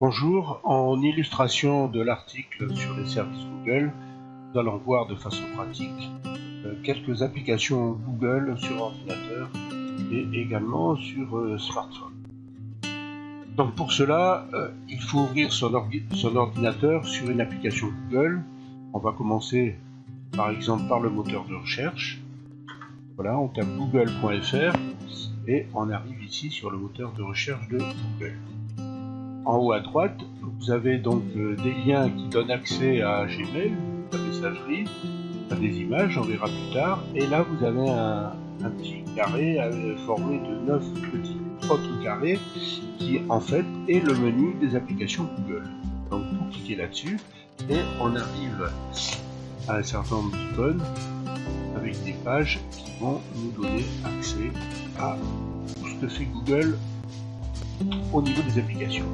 Bonjour, en illustration de l'article sur les services Google, nous allons voir de façon pratique quelques applications Google sur ordinateur et également sur smartphone. Donc pour cela, il faut ouvrir son ordinateur sur une application Google. On va commencer par exemple par le moteur de recherche. Voilà, on tape google.fr et on arrive ici sur le moteur de recherche de Google. En haut à droite, vous avez donc des liens qui donnent accès à Gmail, à la messagerie, à des images, on verra plus tard. Et là, vous avez un petit carré formé de 9 petits autres carrés qui, en fait, est le menu des applications Google. Donc, vous cliquez là-dessus et on arrive à un certain nombre d'icônes avec des pages qui vont nous donner accès à tout ce que fait Google au niveau des applications.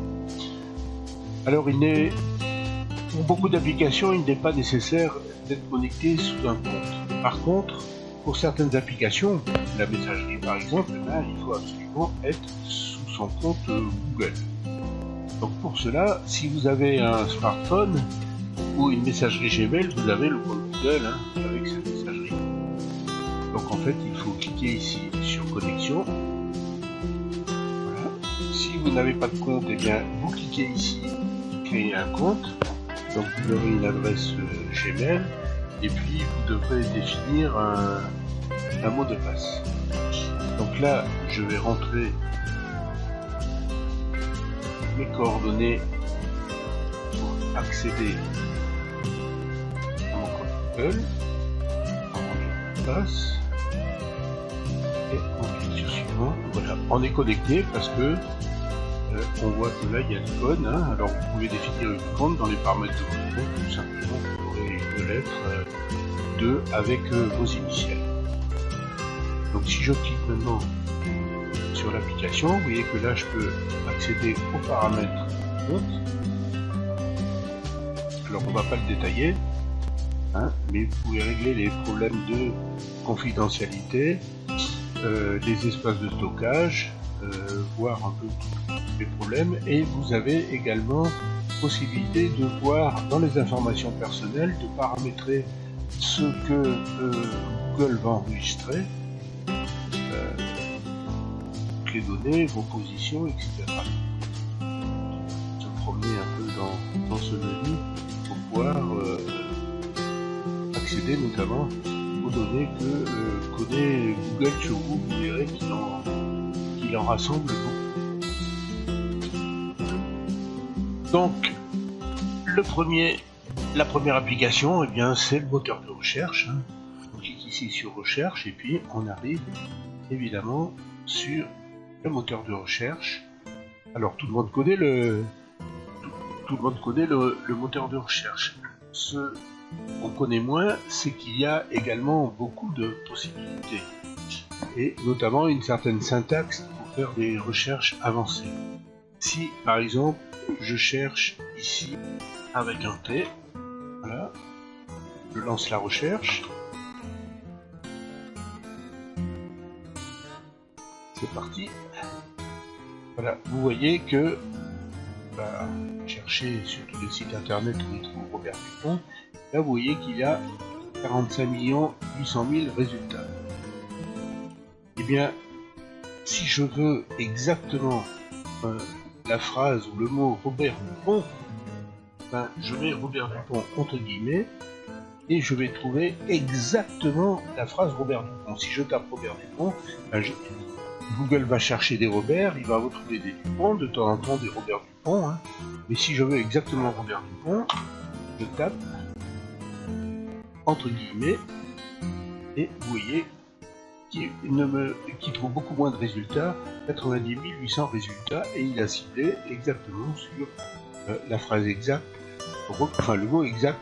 Alors, pour beaucoup d'applications, il n'est pas nécessaire d'être connecté sous un compte. Par contre, pour certaines applications, la messagerie par exemple, il faut absolument être sous son compte Google. Donc pour cela, si vous avez un smartphone ou une messagerie Gmail, vous avez le compte Google avec cette messagerie. Donc en fait, il faut cliquer ici sur connexion. Voilà. Si vous n'avez pas de compte, eh bien vous cliquez ici, créer un compte. Donc vous aurez une adresse Gmail et puis vous devrez définir un mot de passe. Donc là, je vais rentrer mes coordonnées pour accéder à mon compte Google. On passe et on clique sur suivant. Voilà, on est connecté parce que on voit que là il y a l'icône. Alors vous pouvez définir une icône dans les paramètres de votre compte. Tout simplement, vous aurez une lettre 2 avec vos initiales. Donc si je clique maintenant sur l'application, vous voyez que là je peux accéder aux paramètres du compte. Alors on ne va pas le détailler, mais vous pouvez régler les problèmes de confidentialité, les espaces de stockage, voir un peu tous les problèmes, et vous avez également possibilité de voir dans les informations personnelles, de paramétrer ce que Google va enregistrer, les données, vos positions, etc. Se promener un peu dans ce menu pour pouvoir accéder notamment aux données que connaît Google sur vous. Vous verrez qu'il en rassemble beaucoup. Donc, la première application, eh bien, c'est le moteur de recherche. On clique ici sur recherche et puis on arrive évidemment sur le moteur de recherche. Alors tout le monde connaît le moteur de recherche. Ce qu'on connaît moins, c'est qu'il y a également beaucoup de possibilités et notamment une certaine syntaxe pour faire des recherches avancées. Si par exemple je cherche ici avec un T, voilà, je lance la recherche. C'est parti. Voilà, vous voyez que chercher sur tous les sites internet où il trouve Robert Dupont. Là, vous voyez qu'il y a 45 800 000 résultats. Eh bien, si je veux exactement la phrase ou le mot Robert Dupont, je mets Robert Dupont entre guillemets et je vais trouver exactement la phrase Robert Dupont. Si je tape Robert Dupont, Google va chercher des Robert, il va retrouver des Dupont, de temps en temps des Robert Dupont. Mais si je veux exactement Robert Dupont, je tape entre guillemets et vous voyez qu'il trouve beaucoup moins de résultats, 90 800 résultats, et il a ciblé exactement sur la phrase exacte, le mot exact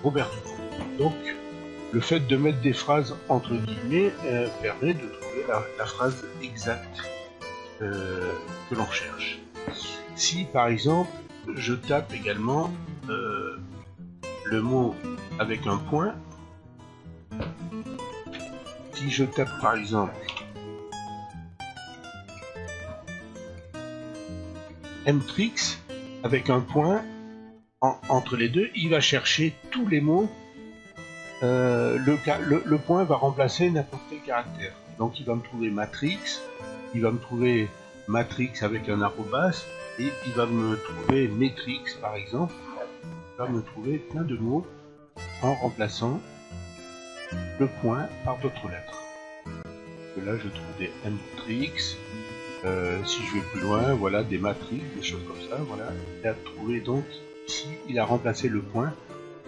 Robert Dupont. Donc le fait de mettre des phrases entre guillemets permet de trouver la phrase exacte que l'on recherche. Si par exemple je tape également le mot avec un point, si je tape par exemple Mtrix, avec un point entre les deux, il va chercher tous les mots. Le point va remplacer n'importe quel caractère. Donc il va me trouver matrix, il va me trouver matrix avec un arrobas, et il va me trouver matrix par exemple. Il va me trouver plein de mots en remplaçant le point par d'autres lettres. Et là je trouve des matrix. Si je vais plus loin, voilà, des matrices, des choses comme ça, voilà. Il a trouvé donc, ici, il a remplacé le point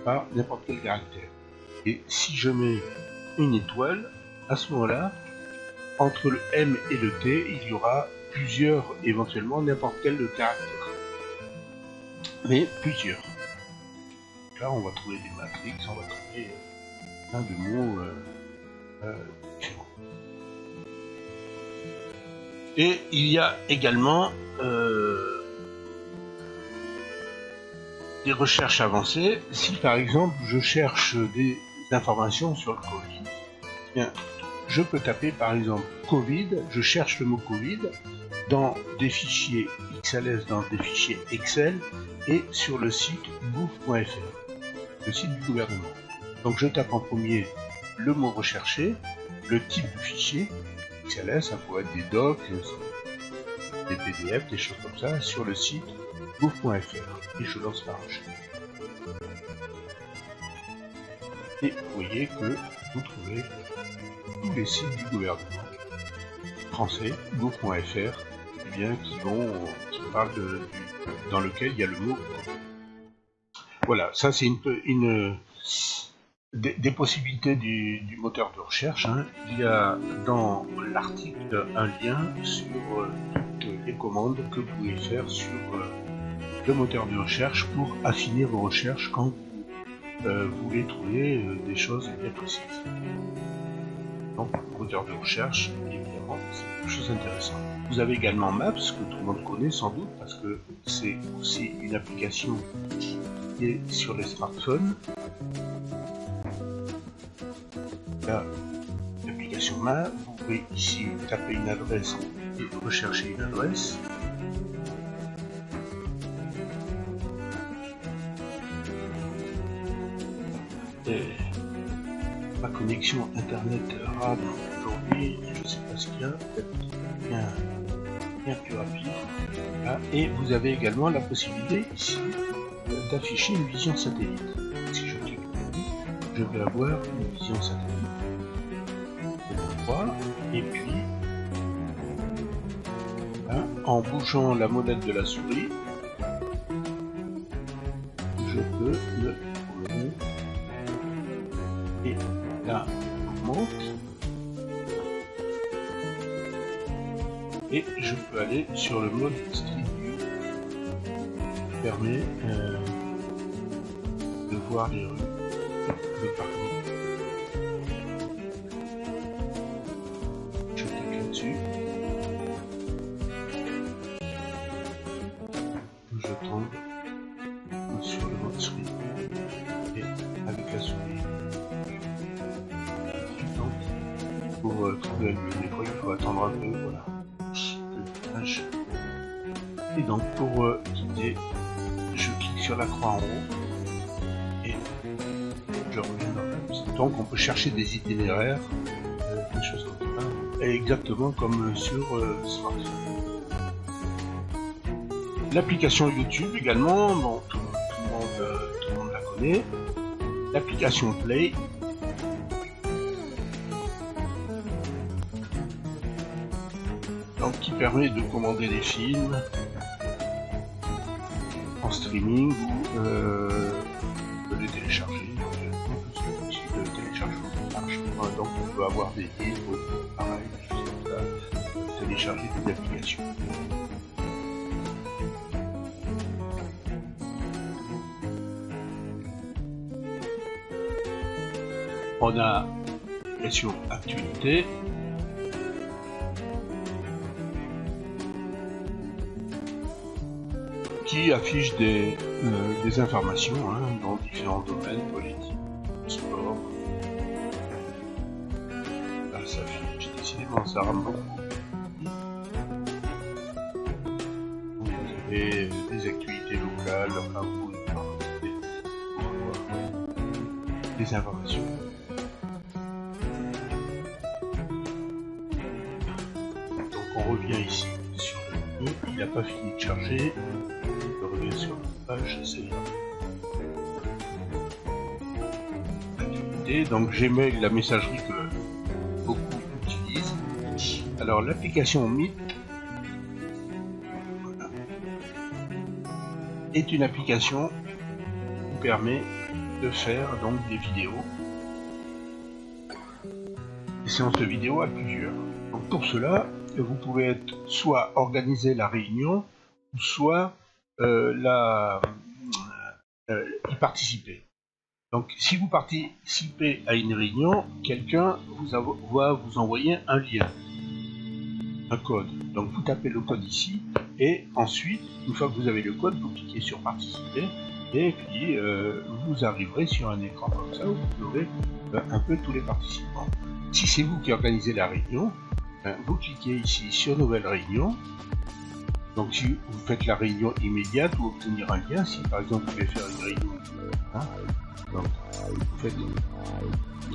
par n'importe quel caractère. Et si je mets une étoile, à ce moment-là, entre le M et le T, il y aura plusieurs, éventuellement, n'importe quel caractère. Mais plusieurs. Là, on va trouver des matrices, on va trouver plein de mots différents. Et il y a également des recherches avancées. Si par exemple je cherche des informations sur le Covid, bien, je peux taper par exemple Covid, je cherche le mot Covid dans des fichiers XLS, dans des fichiers Excel et sur le site gouv.fr, le site du gouvernement. Donc je tape en premier le mot recherché, le type de fichier, XLS, ça pourrait être des docs, des PDF, des choses comme ça, sur le site gouv.fr et je lance la recherche. Et vous voyez que vous trouvez tous les sites du gouvernement français, gouv.fr, eh bien, qui parlent dans lequel il y a le mot. Voilà, ça c'est des possibilités du moteur de recherche. Hein. Il y a dans l'article un lien sur toutes les commandes que vous pouvez faire sur le moteur de recherche pour affiner vos recherches quand vous voulez trouver des choses bien précises. Donc, le moteur de recherche, évidemment, c'est quelque chose d'intéressant. Vous avez également Maps, que tout le monde connaît sans doute, parce que c'est aussi une application qui est sur les smartphones. Là, l'application Maps, vous pouvez ici taper une adresse et rechercher une adresse. Et ma connexion internet rame aujourd'hui, je ne sais pas ce qu'il y a, peut-être bien plus rapide. Là, et vous avez également la possibilité ici d'afficher une vision satellite. Si je clique ici, je vais avoir une vision satellite. Et puis, là, en bougeant la molette de la souris, je peux le trouver. Et là, on monte. Et je peux aller sur le mode Street View qui permet de voir les rues de partout. Je clique là-dessus. Je tombe sur le mode Street View et avec la souris. Pour trouver des fois il faut attendre un peu, voilà. Et donc pour quitter, je clique sur la croix en haut et je reviens dans Maps. Donc on peut chercher des itinéraires, des choses comme ça, exactement comme sur smartphone. L'application YouTube également, bon, tout le monde la connaît. L'application Play. Donc, qui permet de commander des films en streaming ou de les télécharger. C'est possible de télécharger en marche. Donc on peut avoir des livres, pareil, des choses comme ça, télécharger des applications. On a bien sûr Actualité. Qui affiche des informations dans différents domaines, politiques, sport. Là, ça affiche décidément, ça rame beaucoup. Vous avez des actualités local, enfin vous pouvez avoir des informations. Donc on revient ici sur le menu, il n'a pas fini de charger, je reviens sur la page, c'est activité. Donc Gmail, la messagerie que beaucoup utilisent. Alors l'application Meet est une application qui vous permet de faire donc des vidéos, des séances de vidéo à plusieurs. Donc pour cela, vous pouvez soit organiser la réunion, soit y participer. Donc si vous participez à une réunion, quelqu'un va vous envoyer un lien, un code. Donc vous tapez le code ici, et ensuite, une fois que vous avez le code, vous cliquez sur participer, et puis vous arriverez sur un écran comme ça où vous aurez un peu tous les participants. Si c'est vous qui organisez la réunion, vous cliquez ici sur nouvelle réunion. Donc si vous faites la réunion immédiate ou obtenir un lien, si par exemple vous voulez faire une réunion, donc vous faites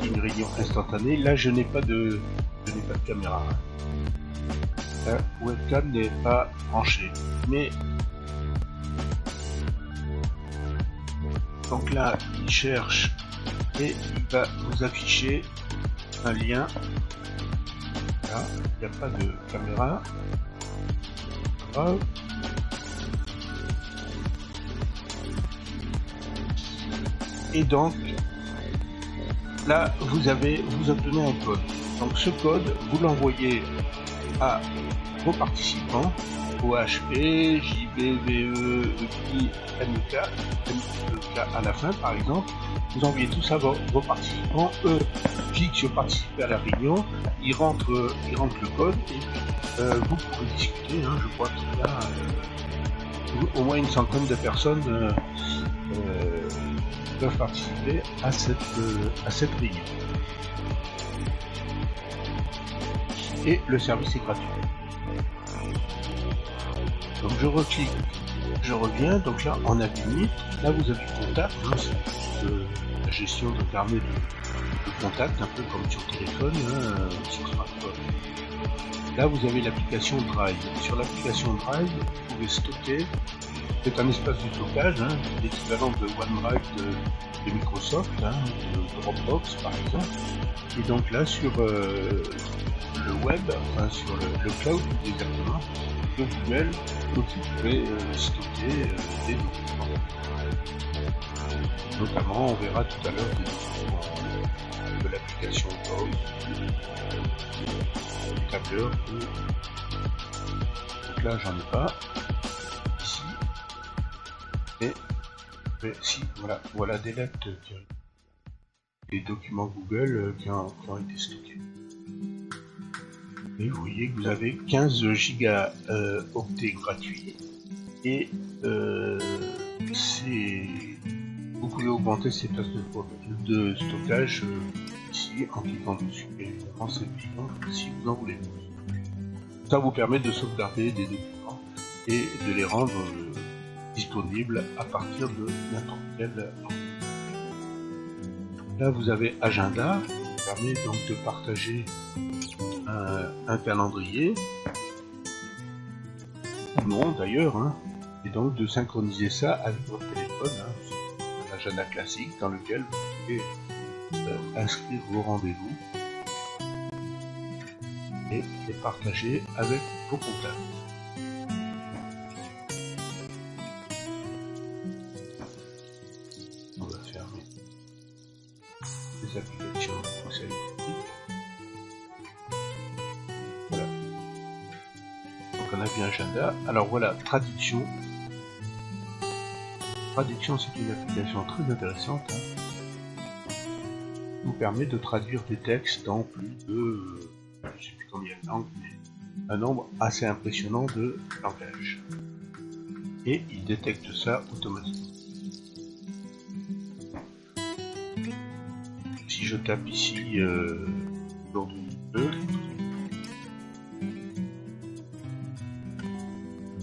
une réunion instantanée. Là je n'ai pas de caméra. La webcam n'est pas branchée, mais donc là il cherche et il va vous afficher un lien. Là il n'y a pas de caméra. Et donc là vous obtenez un code. Donc ce code vous l'envoyez à vos participants, OHP, JBVE, EPI, MEK à la fin par exemple. Vous envoyez tout ça à vos participants, eux cliquent sur participer à la réunion, ils rentrent le code et vous pouvez discuter. Je crois qu'il y a au moins une centaine de personnes peuvent participer à cette réunion. Et le service est gratuit. Donc je reclique, je reviens, donc là on a fini. Là vous avez contact, la gestion de carnet de contact, un peu comme sur téléphone, sur smartphone. Là vous avez l'application Drive. Sur l'application Drive, vous pouvez stocker, c'est un espace de stockage, l'équivalent de OneDrive de Microsoft, de Dropbox par exemple. Et donc là sur le web, enfin sur le cloud exactement, de Google, donc vous pouvez stocker des documents. Notamment, on verra tout à l'heure des documents de l'application Code, du tableur. Donc là, j'en ai pas. Ici. Mais si, voilà des lettres, des documents Google qui ont été stockés. Et vous voyez que vous avez 15 gigaoctets gratuits et vous pouvez augmenter ces places de stockage ici en cliquant dessus. Et évidemment c'est payant si vous en voulez. Ça vous permet de sauvegarder des documents et de les rendre disponibles à partir de n'importe quel. Là vous avez agenda, qui permet donc de partager un calendrier, ou non d'ailleurs, et donc de synchroniser ça avec votre téléphone, un agenda classique dans lequel vous pouvez inscrire vos rendez-vous et les partager avec vos contacts. On va fermer les applications conseil. On a bien agenda. Alors voilà, traduction. Traduction, c'est une application très intéressante. Qui vous permet de traduire des textes dans plus de, je ne sais plus combien de langues, mais un nombre assez impressionnant de langages. Et il détecte ça automatiquement. Si je tape ici aujourd'hui 2,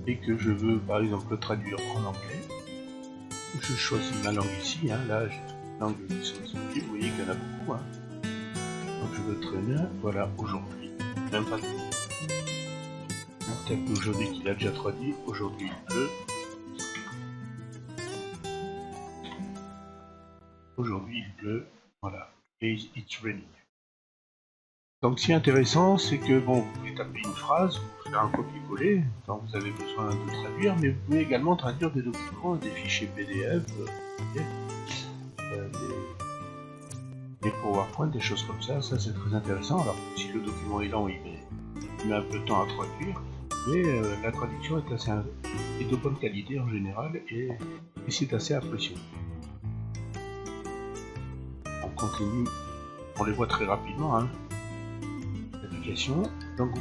et que je veux par exemple le traduire en anglais, je choisis ma langue ici, hein. Là j'ai une langue qui sont disponibles, vous voyez qu'il y en a beaucoup. Hein. Donc je veux traîner, voilà, aujourd'hui, même pas de peut-être qu'aujourd'hui qu'il a déjà traduit, aujourd'hui il pleut. Aujourd'hui il pleut, voilà, et it's raining. Donc ce qui est intéressant, c'est que bon, vous pouvez taper une phrase, vous faire un copier-coller quand vous avez besoin de traduire, mais vous pouvez également traduire des documents, des fichiers PDF, des PowerPoint, des choses comme ça c'est très intéressant. Alors si le document est lent, il met un peu de temps à traduire, mais la traduction est de bonne qualité en général et c'est assez apprécié. On continue, on les voit très rapidement. Hein. L'application. Donc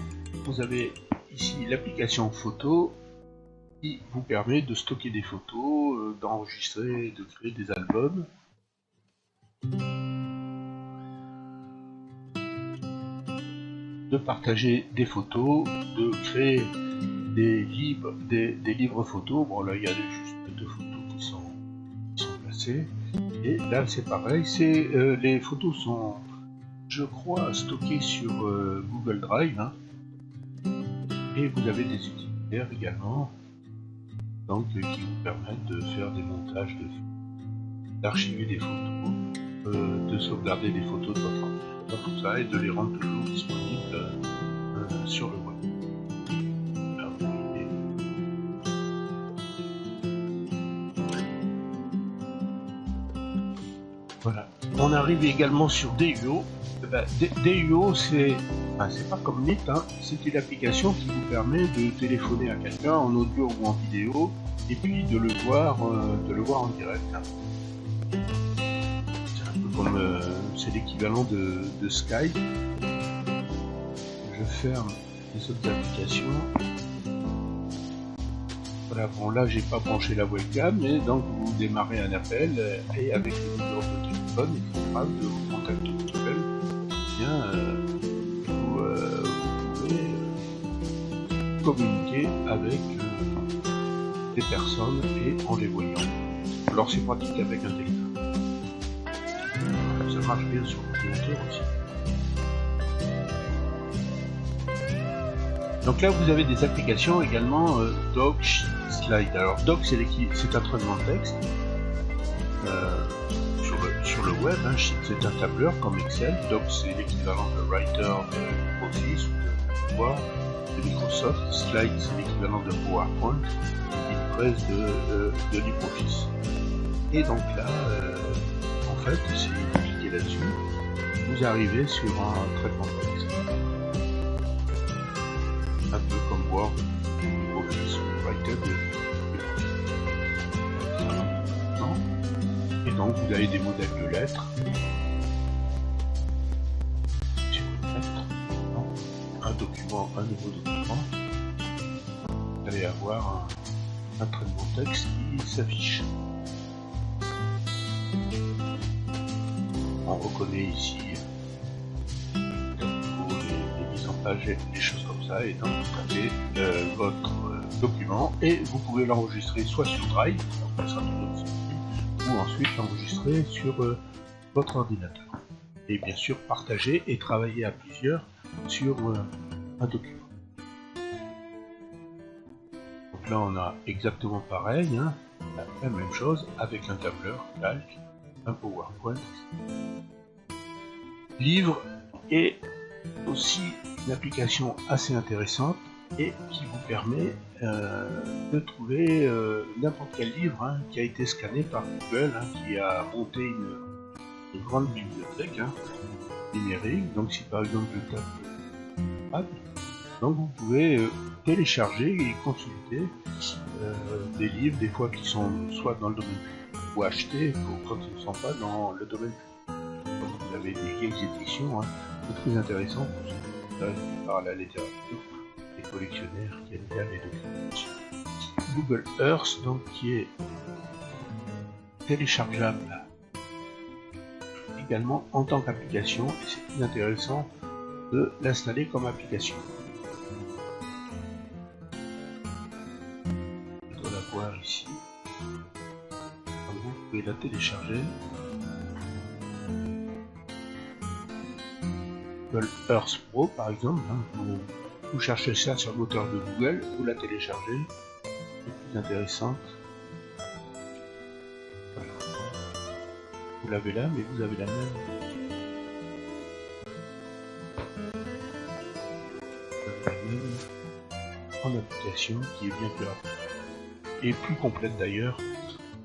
vous avez ici l'application photo qui vous permet de stocker des photos, d'enregistrer, de créer des albums. De partager des photos, de créer des livres photos. Bon là il y a juste 2 photos qui sont placées. Et là c'est pareil, les photos sont, je crois, stockées sur Google Drive. Hein. Et vous avez des utilitaires également, donc qui vous permettent de faire des montages, d'archiver des photos, de sauvegarder des photos de votre ordinateur, tout ça, et de les rendre toujours disponibles sur le web. Alors, voilà. On arrive également sur DUO. DUO, c'est pas comme Meet, hein. C'est une application qui vous permet de téléphoner à quelqu'un en audio ou en vidéo et puis de le voir en direct. Hein. C'est un peu comme c'est l'équivalent de Skype. Je ferme les autres applications. Voilà, bon là j'ai pas branché la webcam, mais donc vous démarrez un appel et avec le numéro de téléphone, il faudra de vous contacter Google. Bien, vous pouvez communiquer avec des personnes et en les voyant. Alors c'est pratique avec un téléphone. Ça marche bien sur l'ordinateur aussi. Donc là vous avez des applications également Doc, Slide. Alors Doc c'est un traitement de texte sur le web. Hein. C'est un tableur comme Excel. Doc c'est l'équivalent de Writer de Office ou de Word de Microsoft. Slide c'est l'équivalent de PowerPoint et Press de LibreOffice. Et donc là en fait si vous cliquez là-dessus, vous arrivez sur un traitement de texte. Un peu comme Word, Office ou Writer de et donc vous avez des modèles de lettres. Sur une lettre, un nouveau document, vous allez avoir un traitement de texte qui s'affiche. On reconnaît ici des choses comme ça, et donc vous avez votre document et vous pouvez l'enregistrer soit sur Drive, donc ça sera toujours disponible, ou ensuite l'enregistrer sur votre ordinateur. Et bien sûr partager et travailler à plusieurs sur un document. Donc là on a exactement pareil, hein, la même chose avec un tableur, calque, un PowerPoint, livre et aussi une application assez intéressante et qui vous permet de trouver n'importe quel livre hein, qui a été scanné par Google, hein, qui a monté une grande bibliothèque hein, numérique. Donc si par exemple je tape donc vous pouvez télécharger et consulter des livres des fois qui sont soit dans le domaine public ou acheter quand ils ne sont pas dans le domaine public. Donc vous avez des vieilles éditions, hein, c'est très intéressant pour ceux qui s'intéressent par la littérature, les collectionneurs qui aiment bien les documents. Google Earth, donc qui est téléchargeable également en tant qu'application, et c'est plus intéressant de l'installer comme application. On doit la voir ici. la télécharger. Google Earth Pro par exemple, hein, vous cherchez ça sur le moteur de Google, vous la téléchargez, c'est plus intéressante. Voilà. Vous l'avez là, mais vous avez la même. En application qui est bien plus rapide et plus complète d'ailleurs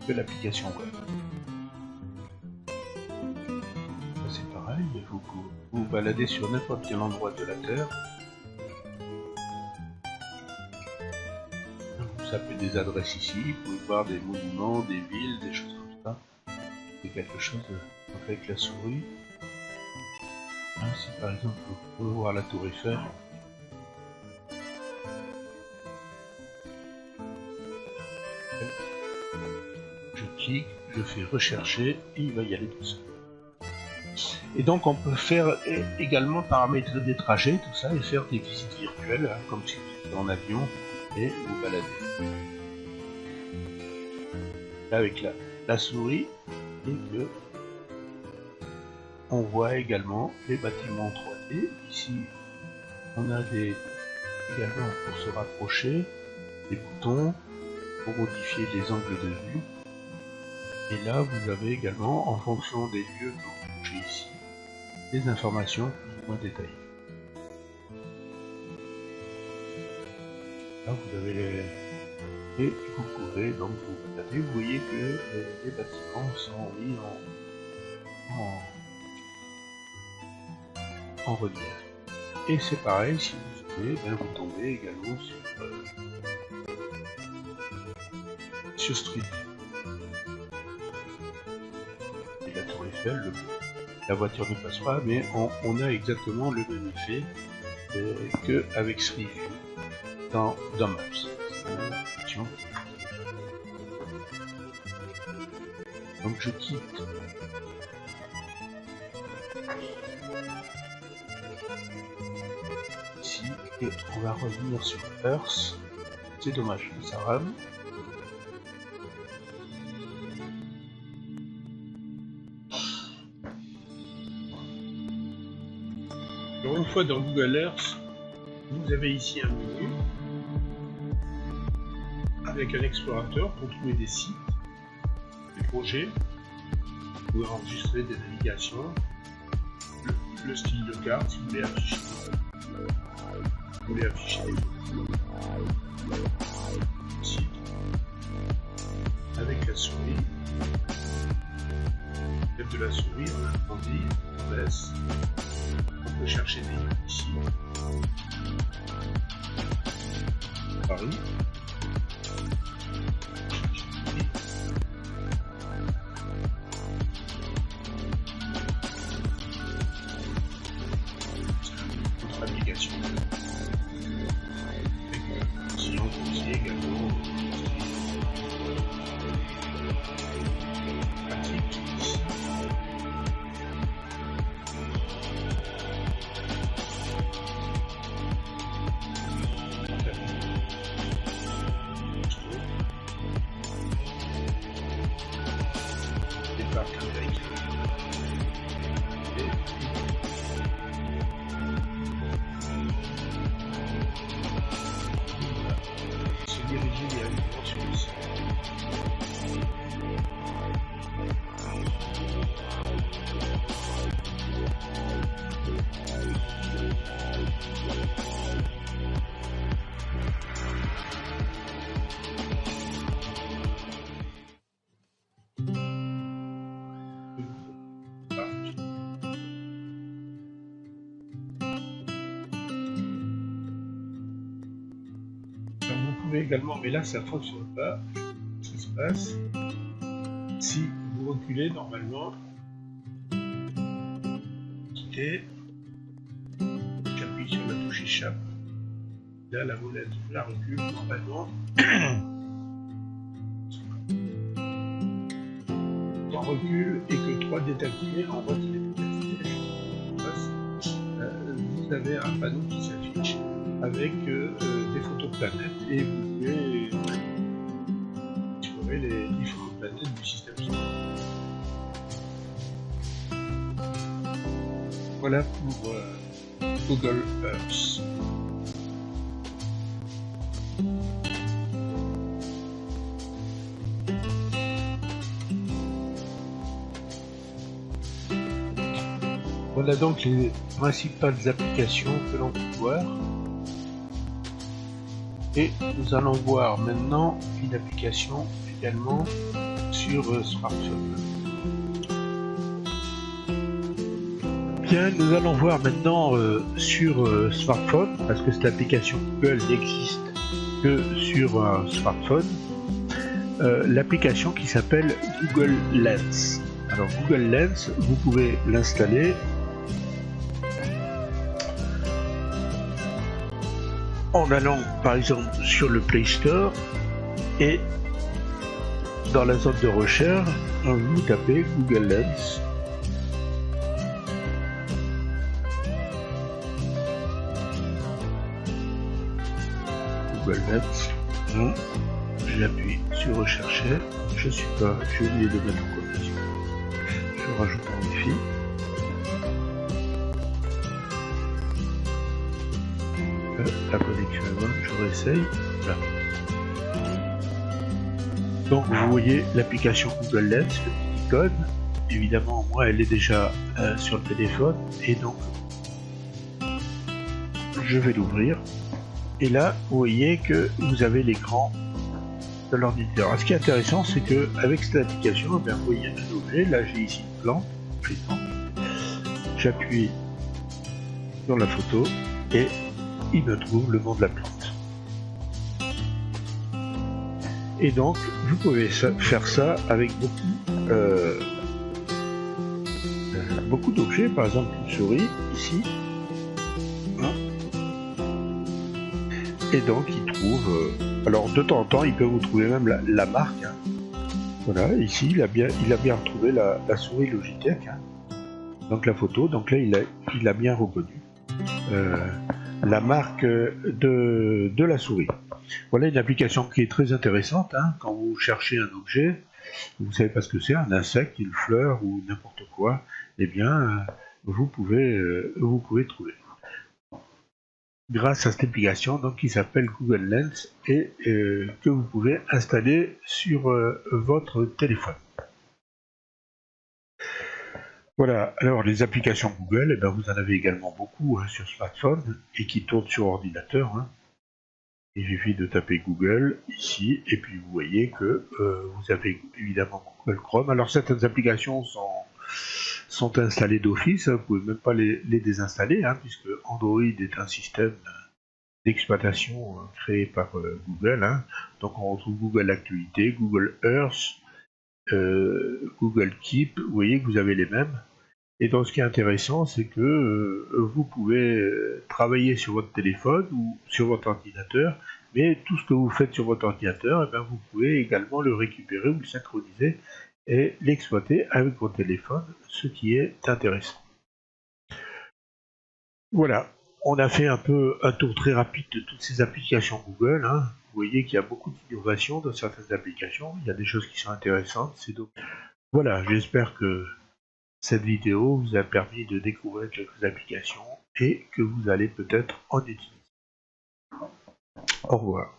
que l'application web. C'est pareil, vous vous baladez sur n'importe quel endroit de la Terre, vous tapez des adresses ici, vous pouvez voir des monuments, des villes, des choses comme ça. C'est quelque chose avec la souris. Si par exemple vous pouvez voir la tour Eiffel, je clique, je fais rechercher et il va y aller tout seul. Et donc on peut faire également paramétrer des trajets, tout ça, et faire des visites virtuelles, hein, comme si vous étiez en avion et vous baladez. Là, avec la souris, et que on voit également les bâtiments 3D. Ici, on a également pour se rapprocher, des boutons pour modifier les angles de vue. Et là, vous avez également, en fonction des lieux que vous bougez ici, des informations plus ou moins détaillées. Là, vous avez et vous pouvez donc vous balader. Vous voyez que les bâtiments sont mis en relief. Et c'est pareil, si vous zoomez, vous tombez également sur Street View. Et la tour Eiffel, la voiture ne passe pas, mais on a exactement le même effet qu'avec Street View dans Maps. Donc je quitte ici et on va revenir sur Earth. C'est dommage, ça rame. Alors une fois dans Google Earth, vous avez ici un menu avec un explorateur pour trouver des sites, des projets. Vous pouvez enregistrer des navigations, le style de carte si vous voulez afficher des sites avec la souris. Avec de la souris, on agrandit, on baisse. On peut chercher des lieux ici. Paris. Notre application. Si on conseille également pratique ici. Également, mais là ça ne fonctionne pas. Ce qui se passe, si vous reculez normalement, quittez, j'appuie sur la touche échappe, là la molette la recule normalement. 3 reculs et que 3 désactivés, en voit qu'il est désactivé. Vous avez un panneau qui s'affiche avec des photos de planètes et vous pouvez explorer les photos de planètes du système solaire. Voilà pour Google Earth. Voilà donc les principales applications que l'on peut voir. Et nous allons voir maintenant une application également sur smartphone. Bien, nous allons voir maintenant sur smartphone, parce que cette application Google n'existe que sur un smartphone, l'application qui s'appelle Google Lens. Alors Google Lens, vous pouvez l'installer en allant par exemple sur le Play Store et dans la zone de recherche, vous tapez Google Lens. Google Lens. J'appuie sur rechercher. Je suis pas, j'ai oublié de mettre en connexion. Je rajoute mon Wi-Fi. La connexion est bonne, je réessaye. Voilà. Donc vous voyez l'application Google Lens, le petit icône. Évidemment, moi elle est déjà sur le téléphone et donc je vais l'ouvrir. Et là, vous voyez que vous avez l'écran de l'ordinateur. Ce qui est intéressant, c'est que avec cette application, vous voyez un objet. Là, j'ai ici une plante. J'appuie sur la photo et il me trouve le nom de la plante. Et donc, vous pouvez faire ça avec beaucoup d'objets, par exemple une souris ici. Et donc il trouve, alors de temps en temps il peut vous trouver même la marque. Voilà, ici il a bien retrouvé la souris Logitech. Donc la photo, donc là il a bien reconnu la marque de la souris. Voilà une application qui est très intéressante. Quand vous cherchez un objet, vous savez pas ce que c'est, un insecte, une fleur ou n'importe quoi, eh bien vous pouvez trouver. Grâce à cette application donc, qui s'appelle Google Lens et que vous pouvez installer sur votre téléphone. Voilà, alors les applications Google, eh bien, vous en avez également beaucoup sur smartphone et qui tournent sur ordinateur. Il suffit de taper Google ici et puis vous voyez que vous avez évidemment Google Chrome. Alors certaines applications sont installées d'office, vous ne pouvez même pas les désinstaller puisque Android est un système d'exploitation créé par Google. Donc on retrouve Google Actualité, Google Earth, Google Keep, vous voyez que vous avez les mêmes. Et donc ce qui est intéressant, c'est que vous pouvez travailler sur votre téléphone ou sur votre ordinateur, mais tout ce que vous faites sur votre ordinateur, eh bien, vous pouvez également le récupérer ou le synchroniser et l'exploiter avec votre téléphone, ce qui est intéressant. Voilà, on a fait un peu un tour très rapide de toutes ces applications Google. Vous voyez qu'il y a beaucoup d'innovations dans certaines applications, il y a des choses qui sont intéressantes. Voilà, j'espère que cette vidéo vous a permis de découvrir quelques applications et que vous allez peut-être en utiliser. Au revoir.